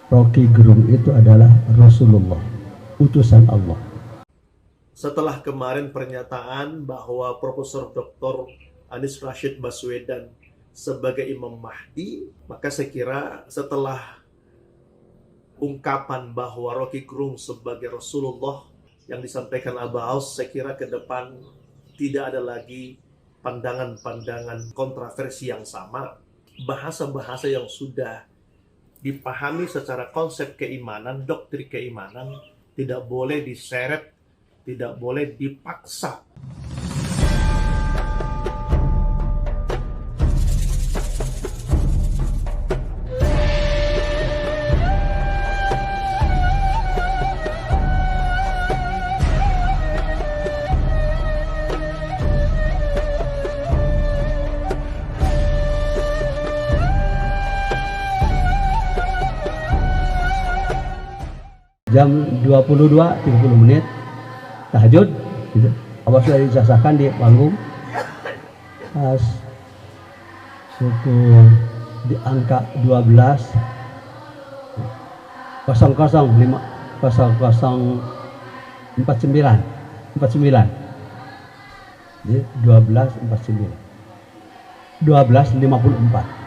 Rocky Gerung itu adalah Rasulullah, utusan Allah. Setelah kemarin pernyataan bahwa Profesor Dr. Anies Rashid Baswedan sebagai Imam Mahdi, maka saya kira setelah ungkapan bahwa Rocky Gerung sebagai Rasulullah yang disampaikan Abah Aus, saya kira ke depan tidak ada lagi pandangan-pandangan kontroversi yang sama. Bahasa-bahasa yang sudah dipahami secara konsep keimanan, doktrin keimanan, tidak boleh diseret, tidak boleh dipaksa. Jam 22.30 tahajud gitu. Allah sudah disahkan di panggung pas suku di angka 12 0005 0049 jadi 12.54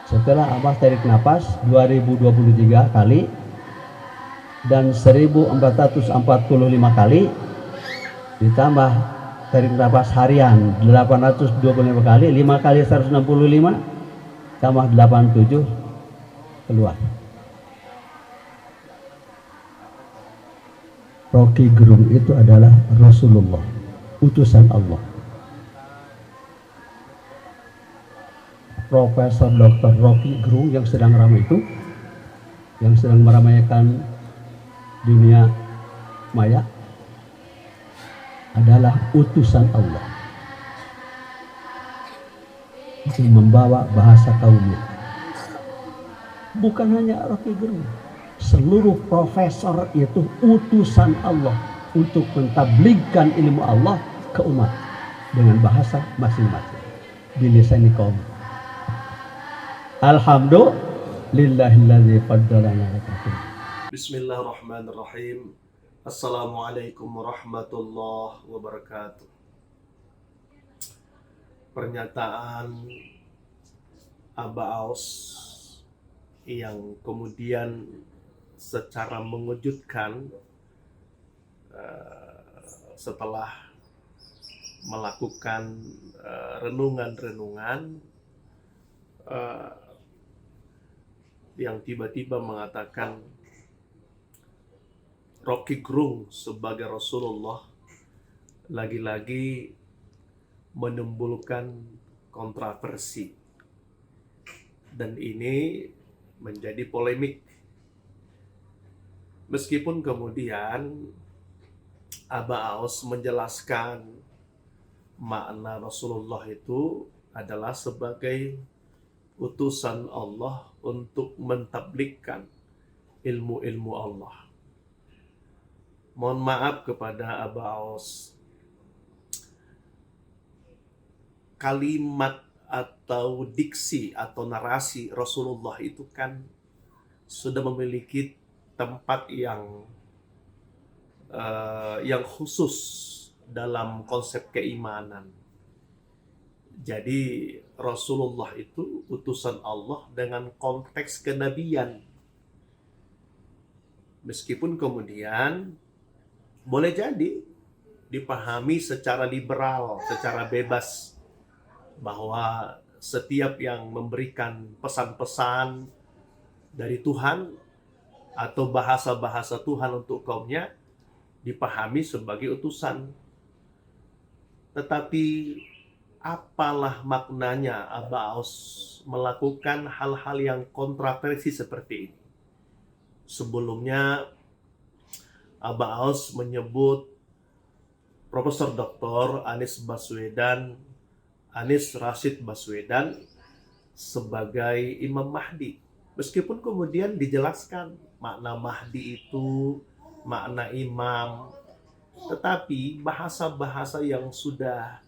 setelah Abah tarik nafas 2023 kali dan 1445 kali ditambah tarik nafas harian 825 kali, 5 kali 165 tambah 87 keluar. Rocky Gerung itu adalah Rasulullah, utusan Allah. Profesor Dr. Rocky Gerung yang sedang ramai itu, yang sedang meramaikan dunia maya, adalah utusan Allah yang membawa bahasa kaumnya. Bukan hanya Rocky Gerung, seluruh profesor itu utusan Allah untuk mentabligkan ilmu Allah ke umat dengan bahasa masing-masing di lisani kaum. Alhamdulillahilladzi faddalana ala katsir. Bismillahirrahmanirrahim. Assalamualaikum warahmatullahi wabarakatuh. Pernyataan Abah Aus yang kemudian secara mengejutkan setelah melakukan renungan-renungan yang tiba-tiba mengatakan Rocky Gerung sebagai Rasulullah lagi-lagi menimbulkan kontroversi, dan ini menjadi polemik. Meskipun kemudian Abah Aus menjelaskan makna Rasulullah itu adalah sebagai utusan Allah untuk mentabligkan ilmu-ilmu Allah. Mohon maaf kepada Abah Aus, kalimat atau diksi atau narasi Rasulullah itu kan sudah memiliki tempat yang khusus dalam konsep keimanan. Jadi Rasulullah itu utusan Allah dengan konteks kenabian. Meskipun kemudian boleh jadi dipahami secara liberal, secara bebas, bahwa setiap yang memberikan pesan-pesan dari Tuhan atau bahasa-bahasa Tuhan untuk kaumnya dipahami sebagai utusan. Tetapi apalah maknanya Abah Aus melakukan hal-hal yang kontroversi seperti ini? Sebelumnya Abah Aus menyebut Profesor Dr. Anies Rashid Baswedan sebagai Imam Mahdi. Meskipun kemudian dijelaskan makna Mahdi itu, makna imam, tetapi bahasa-bahasa yang sudah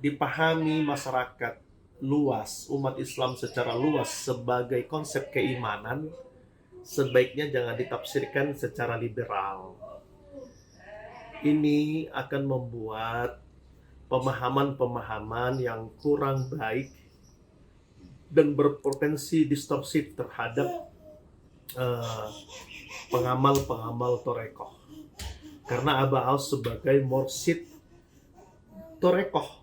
dipahami masyarakat luas, umat Islam secara luas sebagai konsep keimanan, sebaiknya jangan ditafsirkan secara liberal. Ini akan membuat pemahaman-pemahaman yang kurang baik dan berpotensi distorsif terhadap pengamal-pengamal Torekoh. Karena Abah Aus sebagai mursyid Torekoh,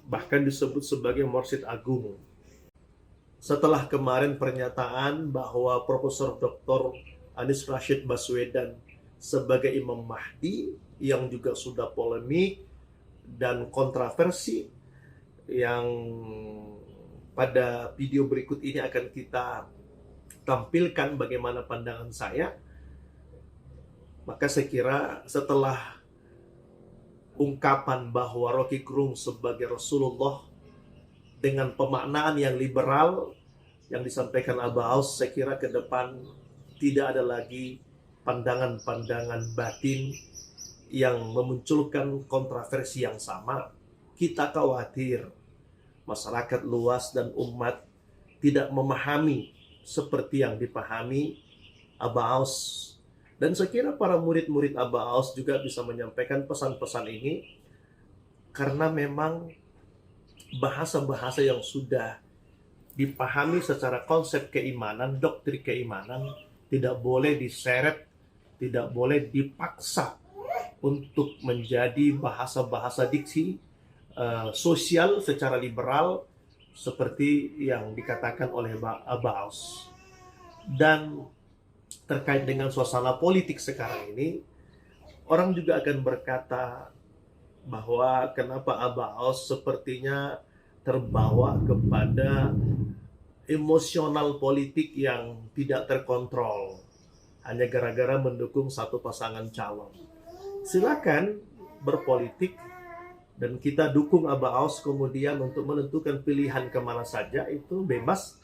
bahkan disebut sebagai mursyid agung. Setelah kemarin pernyataan bahwa Profesor Dr. Anies Rashid Baswedan sebagai Imam Mahdi yang juga sudah polemik dan kontroversi, yang pada video berikut ini akan kita tampilkan bagaimana pandangan saya, maka saya kira setelah ungkapan bahwa Roky Gerung sebagai Rasulullah dengan pemaknaan yang liberal yang disampaikan Abah Aus, saya kira ke depan tidak ada lagi pandangan-pandangan batin yang memunculkan kontroversi yang sama. Kita khawatir masyarakat luas dan umat tidak memahami seperti yang dipahami Abah Aus. Dan saya kira para murid-murid Abah Aus juga bisa menyampaikan pesan-pesan ini karena memang bahasa-bahasa yang sudah dipahami secara konsep keimanan, doktrin keimanan, tidak boleh diseret, tidak boleh dipaksa untuk menjadi bahasa-bahasa diksi sosial secara liberal seperti yang dikatakan oleh Abah Aus. Dan terkait dengan suasana politik sekarang ini, orang juga akan berkata bahwa kenapa Abah Aus sepertinya terbawa kepada emosional politik yang tidak terkontrol hanya gara-gara mendukung satu pasangan calon. Silakan berpolitik dan kita dukung Abah Aus kemudian untuk menentukan pilihan kemana saja, itu bebas.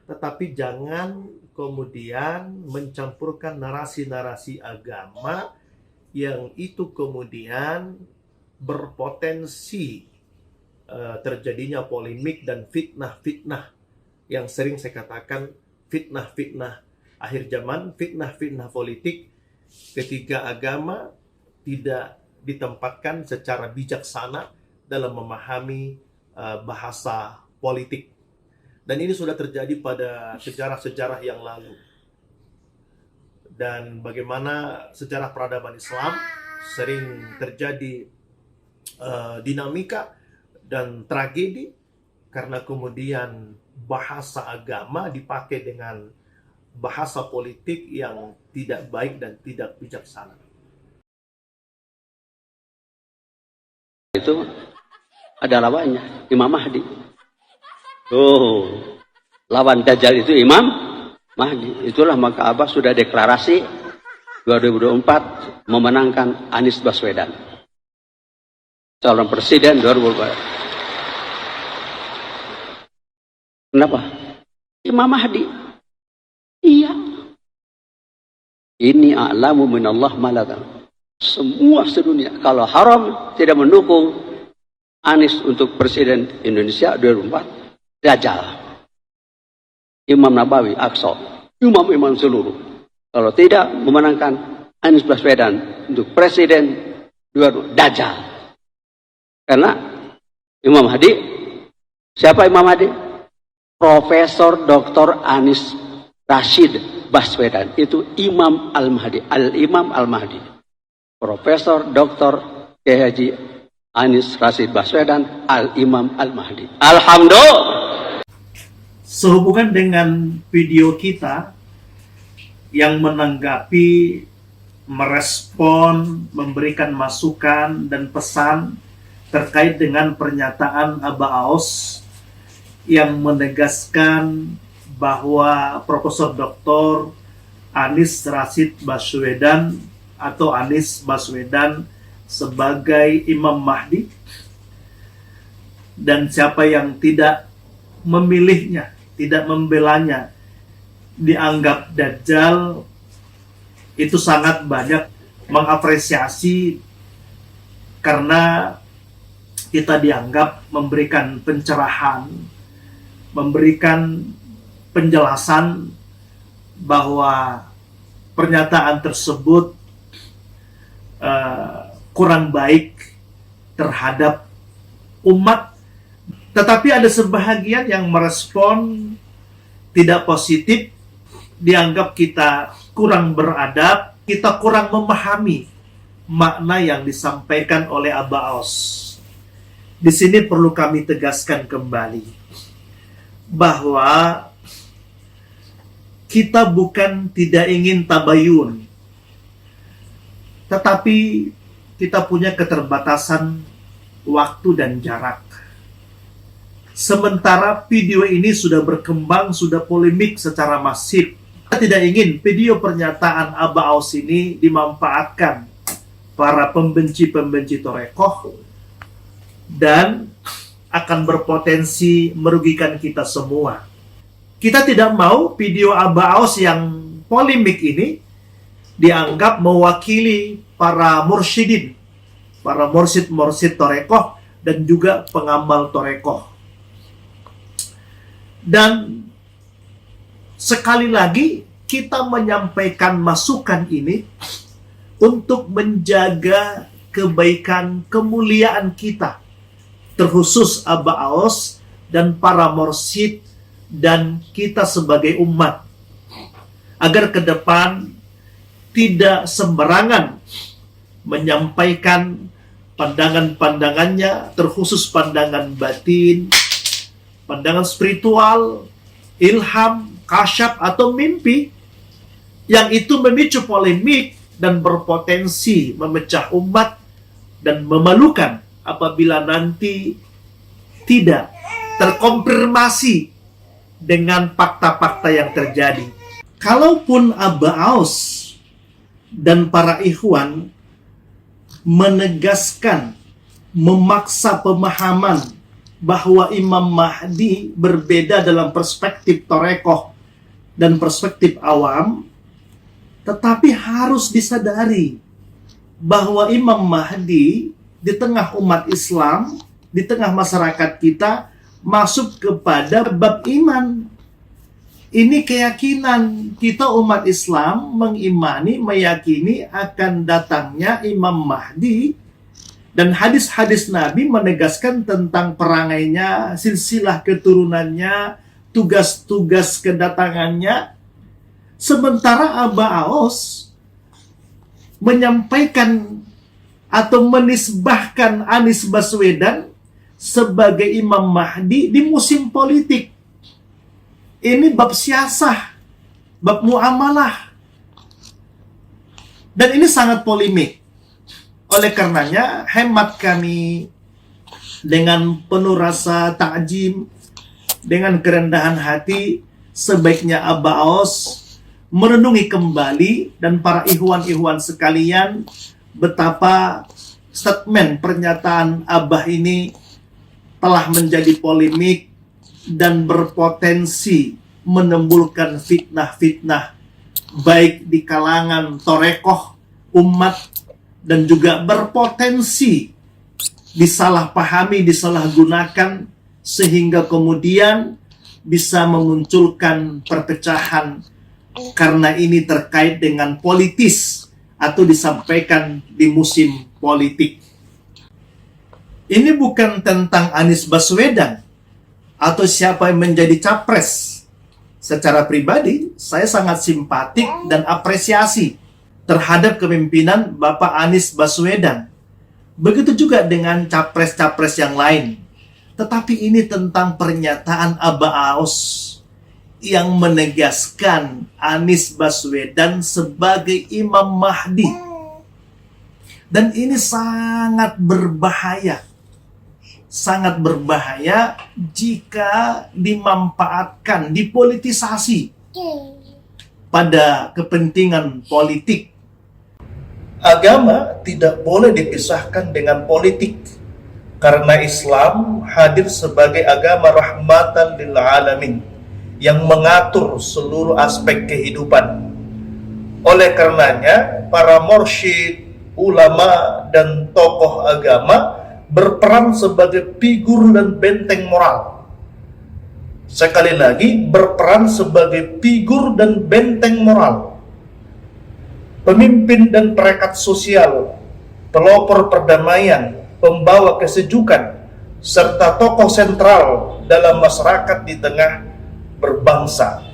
Tetapi jangan kemudian mencampurkan narasi-narasi agama yang itu kemudian berpotensi terjadinya polemik dan fitnah-fitnah yang sering saya katakan fitnah-fitnah akhir zaman, fitnah-fitnah politik ketika agama tidak ditempatkan secara bijaksana dalam memahami bahasa politik. Dan ini sudah terjadi pada sejarah-sejarah yang lalu. Dan bagaimana sejarah peradaban Islam sering terjadi dinamika dan tragedi karena kemudian bahasa agama dipakai dengan bahasa politik yang tidak baik dan tidak bijaksana. Itu ada lawannya, Imam Mahdi. Tuh, lawan Dajjal itu Imam Mahdi. Itulah maka Abah sudah deklarasi 2024 memenangkan Anies Baswedan calon presiden 2024. Kenapa? Imam Mahdi. Iya. Ini a'lamu minallah malaka. Semua sedunia kalau haram tidak mendukung Anies untuk presiden Indonesia 2024. Dajjal, Imam Nabawi, Aqsa, imam-imam seluruh. Kalau tidak memenangkan Anies Baswedan untuk presiden, Dajjal. Karena Imam Mahdi, siapa Imam Mahdi? Profesor Dr. Anies Rashid Baswedan. Itu Imam Al-Mahdi, Al-Imam Al-Mahdi. Profesor Dr. Haji Anies Rashid Baswedan, Al-Imam Al-Mahdi. Alhamdulillah. Sehubungan dengan video kita yang menanggapi, merespon, memberikan masukan dan pesan terkait dengan pernyataan Abah Aus yang menegaskan bahwa Profesor Dr. Anies Rashid Baswedan atau Anies Baswedan sebagai Imam Mahdi, dan siapa yang tidak memilihnya, tidak membelanya, dianggap Dajjal, itu sangat banyak mengapresiasi karena kita dianggap memberikan pencerahan memberikan penjelasan bahwa pernyataan tersebut kurang baik terhadap umat, tetapi ada sebahagian yang merespon tidak positif, dianggap kita kurang beradab, kita kurang memahami makna yang disampaikan oleh Aba Aos. Di sini perlu kami tegaskan kembali bahwa kita bukan tidak ingin tabayun, tetapi kita punya keterbatasan waktu dan jarak. Sementara video ini sudah berkembang, sudah polemik secara masif. Kita tidak ingin video pernyataan Aba Aos ini dimanfaatkan para pembenci-pembenci Thorekoh dan akan berpotensi merugikan kita semua. Kita tidak mau video Aba Aos yang polemik ini dianggap mewakili para mursyidin, para mursyid-mursyid Thorekoh dan juga pengamal Thorekoh. Dan sekali lagi kita menyampaikan masukan ini untuk menjaga kebaikan, kemuliaan kita, terkhusus Aba Aos dan para mursyid dan kita sebagai umat, agar ke depan tidak sembarangan menyampaikan pandangan-pandangannya, terkhusus pandangan batin, pandangan spiritual, ilham, kasyaf atau mimpi, yang itu memicu polemik dan berpotensi memecah umat dan memalukan apabila nanti tidak terkonfirmasi dengan fakta-fakta yang terjadi. Kalaupun Aba Aos dan para ikhwan menegaskan, memaksa pemahaman bahwa Imam Mahdi berbeda dalam perspektif Thorekoh dan perspektif awam, tetapi harus disadari bahwa Imam Mahdi di tengah umat Islam, di tengah masyarakat kita, masuk kepada bab iman. Ini keyakinan kita umat Islam mengimani, meyakini akan datangnya Imam Mahdi, dan hadis-hadis Nabi menegaskan tentang perangainya, silsilah keturunannya, tugas-tugas kedatangannya. Sementara Aba Aos menyampaikan atau menisbahkan Anies Baswedan sebagai Imam Mahdi di musim politik. Ini bab siasah, bab muamalah. Dan ini sangat polemik. Oleh karenanya, hemat kami dengan penuh rasa ta'jim, dengan kerendahan hati, sebaiknya Aba Aos merenungi kembali dan para ikhwan-ikhwan sekalian betapa statement pernyataan Abah ini telah menjadi polemik dan berpotensi menimbulkan fitnah-fitnah baik di kalangan Thorekoh, umat, dan juga berpotensi disalahpahami, disalahgunakan sehingga kemudian bisa memunculkan perpecahan karena ini terkait dengan politis atau disampaikan di musim politik. Ini bukan tentang Anies Baswedan atau siapa yang menjadi capres. Secara pribadi, saya sangat simpatik dan apresiasi terhadap kepemimpinan Bapak Anies Baswedan. Begitu juga dengan capres-capres yang lain. Tetapi ini tentang pernyataan Aba Aos yang menegaskan Anies Baswedan sebagai Imam Mahdi. Dan ini sangat berbahaya. Sangat berbahaya jika dimanfaatkan, dipolitisasi pada kepentingan politik. Agama tidak boleh dipisahkan dengan politik, karena Islam hadir sebagai agama rahmatan lil alamin yang mengatur seluruh aspek kehidupan. Oleh karenanya, para mursyid, ulama, dan tokoh agama berperan sebagai figur dan benteng moral. Sekali lagi, berperan sebagai figur dan benteng moral, pemimpin dan perekat sosial, pelopor perdamaian, pembawa kesejukan, serta tokoh sentral dalam masyarakat di tengah berbangsa.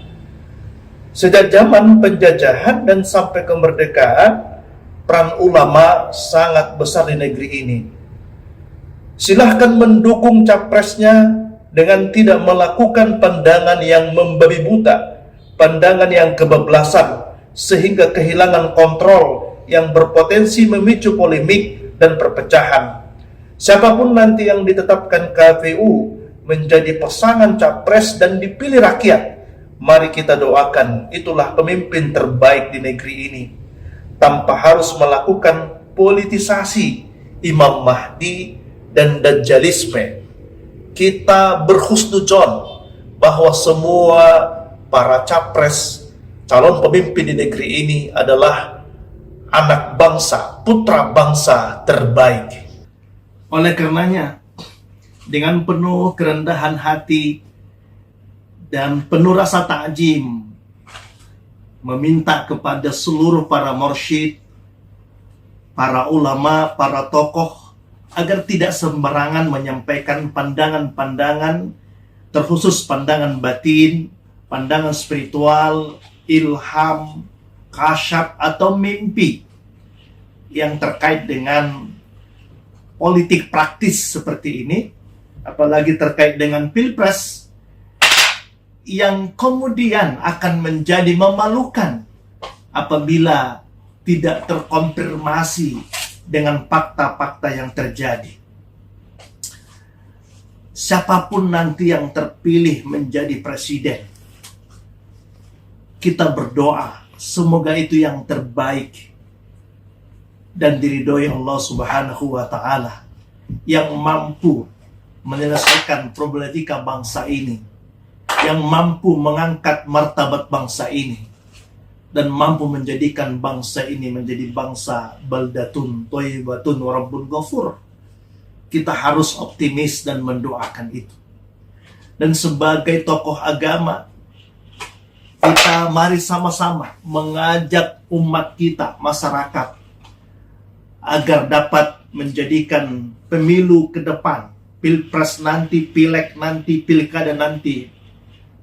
Sejak zaman penjajahan dan sampai kemerdekaan, peran ulama sangat besar di negeri ini. Silahkan mendukung capresnya dengan tidak melakukan pandangan yang membabi buta, pandangan yang kebablasan, sehingga kehilangan kontrol yang berpotensi memicu polemik dan perpecahan. Siapapun nanti yang ditetapkan KPU menjadi pasangan capres dan dipilih rakyat, mari kita doakan itulah pemimpin terbaik di negeri ini, tanpa harus melakukan politisasi Imam Mahdi dan Dajjalisme. Kita berhusnudzon bahwa semua para capres, calon pemimpin di negeri ini adalah anak bangsa, putra bangsa terbaik. Oleh karenanya, dengan penuh kerendahan hati dan penuh rasa takjim, meminta kepada seluruh para mursyid, para ulama, para tokoh, agar tidak sembarangan menyampaikan pandangan-pandangan, terkhusus pandangan batin, pandangan spiritual, ilham, kasyaf atau mimpi yang terkait dengan politik praktis seperti ini, apalagi terkait dengan pilpres yang kemudian akan menjadi memalukan apabila tidak terkonfirmasi dengan fakta-fakta yang terjadi. Siapapun nanti yang terpilih menjadi presiden, kita berdoa semoga itu yang terbaik dan diridhoi Allah Subhanahu wa Ta'ala, yang mampu menyelesaikan problematika bangsa ini, yang mampu mengangkat martabat bangsa ini, dan mampu menjadikan bangsa ini menjadi bangsa baldatun thayyibatun wa rabbun ghafur. Kita harus optimis dan mendoakan itu. Dan sebagai tokoh agama, kita mari sama-sama mengajak umat kita, masyarakat, agar dapat menjadikan pemilu ke depan, pilpres nanti, pileg nanti, pilkada nanti,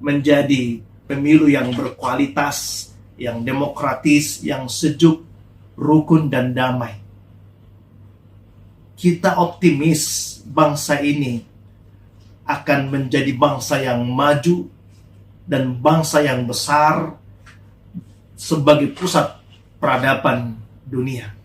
menjadi pemilu yang berkualitas, yang demokratis, yang sejuk, rukun dan damai. Kita optimis bangsa ini akan menjadi bangsa yang maju dan bangsa yang besar sebagai pusat peradaban dunia.